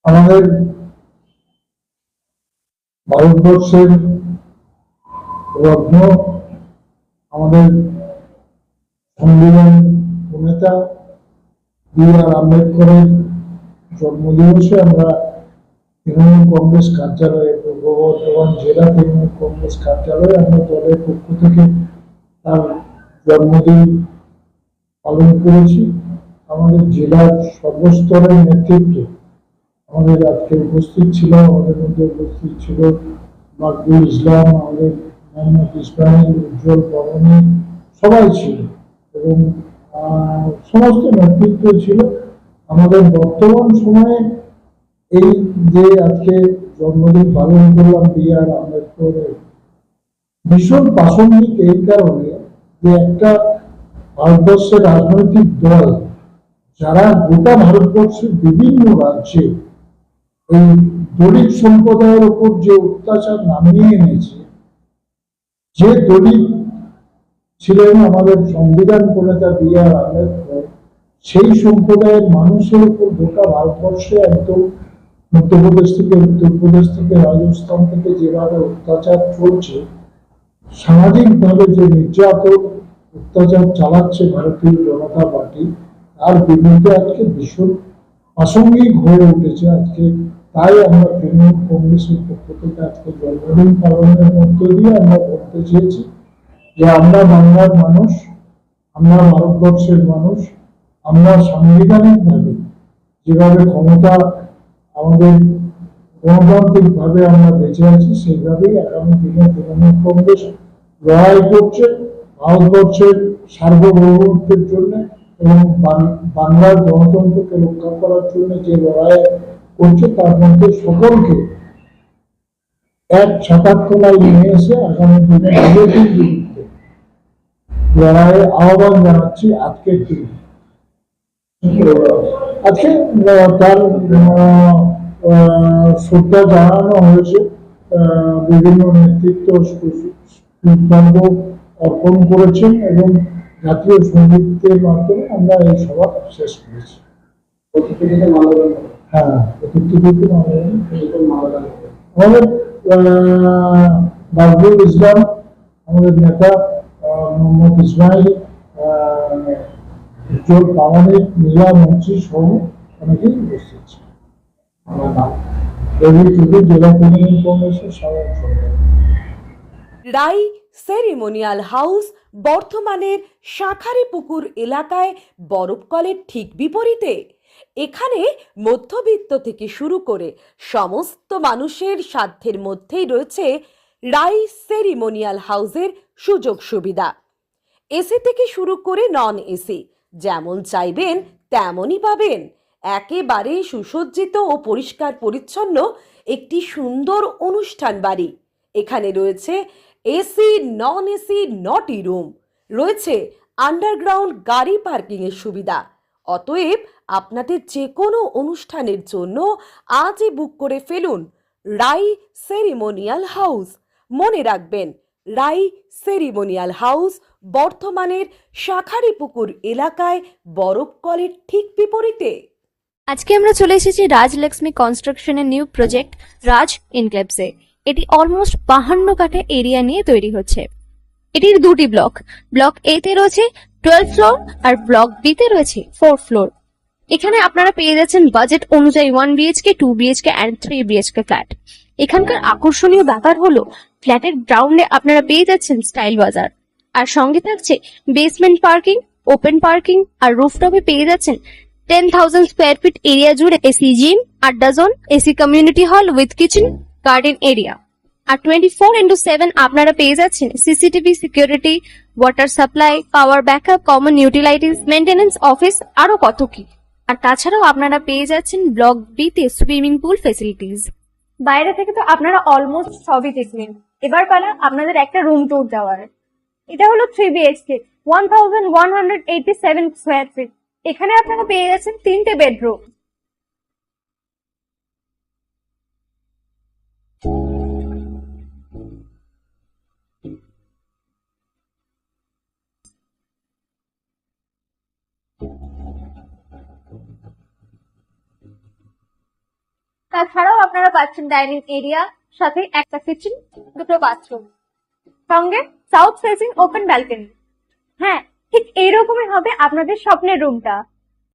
আমাদের ভারতবর্ষের রত্ন, আমাদের সংবিধান প্রণেতা বি.আর. আম্বেদকরের জন্মদিবসে আমরা তৃণমূল কংগ্রেস কার্যালয়ে, পূর্ব বর্ধমান জেলা তৃণমূল কংগ্রেস কার্যালয়ে আমরা দলের পক্ষ থেকে তার জন্মদিন পালন করেছি। আমাদের জেলার সর্বস্তরের নেতৃত্ব আমাদের আজকে উপস্থিত ছিল। আমাদের মধ্যে উপস্থিত ছিল মাকবুল ইসলাম, আমাদের মোহাম্মদ ইসমাইল, উজ্জ্বল পাবনী, সবাই ছিল এবং সমস্ত নেতৃত্ব ছিল। আমাদের বর্তমান সময়ে এই যে আজকে জন্মদিন পালন করলাম বি.আর. আম্বেদকরের, ভীষণ প্রাসঙ্গিক এই কারণে যে একটা ভারতবর্ষের রাজনৈতিক দল যারা গোটা ভারতবর্ষের বিভিন্ন রাজ্যে এই দলিত সম্প্রদায়ের উপর যে অত্যাচার নামিয়ে এনেছে, যে দলিত ছিলেন আমাদের সংবিধান প্রণেতা বি.আর. আম্বেদকর, সেই সম্প্রদায়ের মানুষের উপর গোটা ভারতবর্ষে একদম মধ্যপ্রদেশ থেকে, উত্তরপ্রদেশ থেকে, রাজস্থান থেকে যেভাবে অত্যাচার চলছে, সামাজিকভাবে যে নির্যাতন অত্যাচার চালাচ্ছে ভারতীয় জনতা পার্টি, তার বিরুদ্ধে আজকে ভীষণ প্রাসঙ্গিক হয়ে উঠেছে আজকে। তাই আমরা তৃণমূল কংগ্রেসের পক্ষ থেকে আজকে জন্মদিন পালনের মধ্য দিয়ে আমরা বলতে চেয়েছি যে আমরা বাংলার মানুষ, আমরা ভারতবর্ষের মানুষ, আমরা সাংবিধানিকভাবে যেভাবে ক্ষমতা আমাদের গণতান্ত্রিকভাবে আমরা বেঁচে আছি, সেইভাবেই আগামী দিনে তৃণমূল কংগ্রেস লড়াই করছে ভারতবর্ষের সার্বভৌমত্বের জন্য এবং বাংলার গণতন্ত্রকে রক্ষা করার জন্য যে লড়াই করছে, তার মধ্যে সকলকে এক ছাতার তলায় নিয়ে এসে আগামী দিনে বিজেপির বিরুদ্ধে লড়াইয়ের আহ্বান জানাচ্ছি। আজকের দিনে আজকে তার শ্রদ্ধা জানানো হয়েছে, বিভিন্ন নেতৃত্ব পুষ্পাঞ্জ অর্পণ করেছেন এবং জাতীয় সঙ্গীতের মাধ্যমে আমরা এই সভা শেষ করেছি। হ্যাঁ, আমাদের মাকবুল ইসলাম, আমাদের নেতা মোহাম্মদ ইসমাইল, উজ্জ্বল পাবনী, মীরা মঞ্চি সহ অনেকেই উপস্থিত ছিল। জেলা তৃণমূল কংগ্রেসের সাধারণ সম্পাদক। রাই সেরিমোনিয়াল হাউস বর্ধমানের শাঁখারীপুকুর এলাকায় বরফকলের ঠিক বিপরীতে। এখানে মধ্যবিত্ত থেকে শুরু করে সমস্ত মানুষের সাধ্যের মধ্যেই রয়েছে রাই সেরিমোনিয়াল হাউসের সুযোগ সুবিধা। এসি থেকে শুরু করে নন এসি যেমন চাইবেন তেমনই পাবেন। একেবারে সুসজ্জিত ও পরিষ্কার পরিচ্ছন্ন একটি সুন্দর অনুষ্ঠান বাড়ি। এখানে রয়েছে এসি, নন এসি, নটি রুম, রয়েছে আন্ডারগ্রাউন্ড গাড়ি পার্কিং এর সুবিধা। অতএব আপনাদের যে কোনো অনুষ্ঠানের জন্য আজই বুক করে ফেলুন রাই সেরিমোনিয়াল হাউস। মনে রাখবেন, রাই সেরিমোনিয়াল হাউস বর্ধমানের শাঁখারীপুকুর এলাকায় বরফকলের ঠিক বিপরীতে। আজকে আমরা চলে এসেছি রাজলক্ষ্মী কনস্ট্রাকশনের নিউ প্রজেক্ট রাজ ইনক্লেভসে। এটি অলমোস্ট 52 কাঠা এরিয়া নিয়ে তৈরি হচ্ছে। এটির দুটি ব্লক, ব্লক এ তে রয়েছে 12 ফ্লোর আর ব্লক বি তে রয়েছে 4 ফ্লোর। এখানে আপনারা পেয়ে যাচ্ছেন বাজেট অনুযায়ী 1 BHK, 2 BHK and 3 BHK flat. এখানকার আকর্ষণীয় ব্যাপার হলো ফ্ল্যাটের গ্রাউন্ডে আপনারা পেয়ে যাচ্ছেন স্টাইল বাজার, আর সঙ্গে থাকছে বেসমেন্ট পার্কিং, ওপেন পার্কিং, আর রুফটপে পেয়ে যাচ্ছেন 10,000 স্কোয়ার ফিট এরিয়া জুড়ে এসি জিম, আড্ডা zone, AC community hall with kitchen, garden area. আর 24/7 আপনারা পেয়ে যাচ্ছেন CCTV security, water supply, power backup, common utilities, maintenance office, আরো কত কি। আর তাছাড়াও আপনারা পেয়ে যাচ্ছেন ব্লক বি তে সুইমিং পুল ফেসিলিটিস। বাইরে থেকে তো আপনারা অলমোস্ট সবই দেখলেন, এবার পালা আপনাদের একটা রুম ট্যুর দেওয়ার। এটা হলো 3 বিএইচকে, 1187 স্কোয়ার ফিট। এখানে আপনারা পেয়ে যাচ্ছেন 3টে বেডরুম। তাছাড়াও আপনারা পাচ্ছেন ডাইনিং এরিয়া, সাথে একটা কিচেন, দুটো বাথরুম, সঙ্গে সাউথ ফেসিং ওপেন ব্যালকনি। হ্যাঁ, ঠিক এইরকমই হবে আপনাদের স্বপ্নের রুমটা।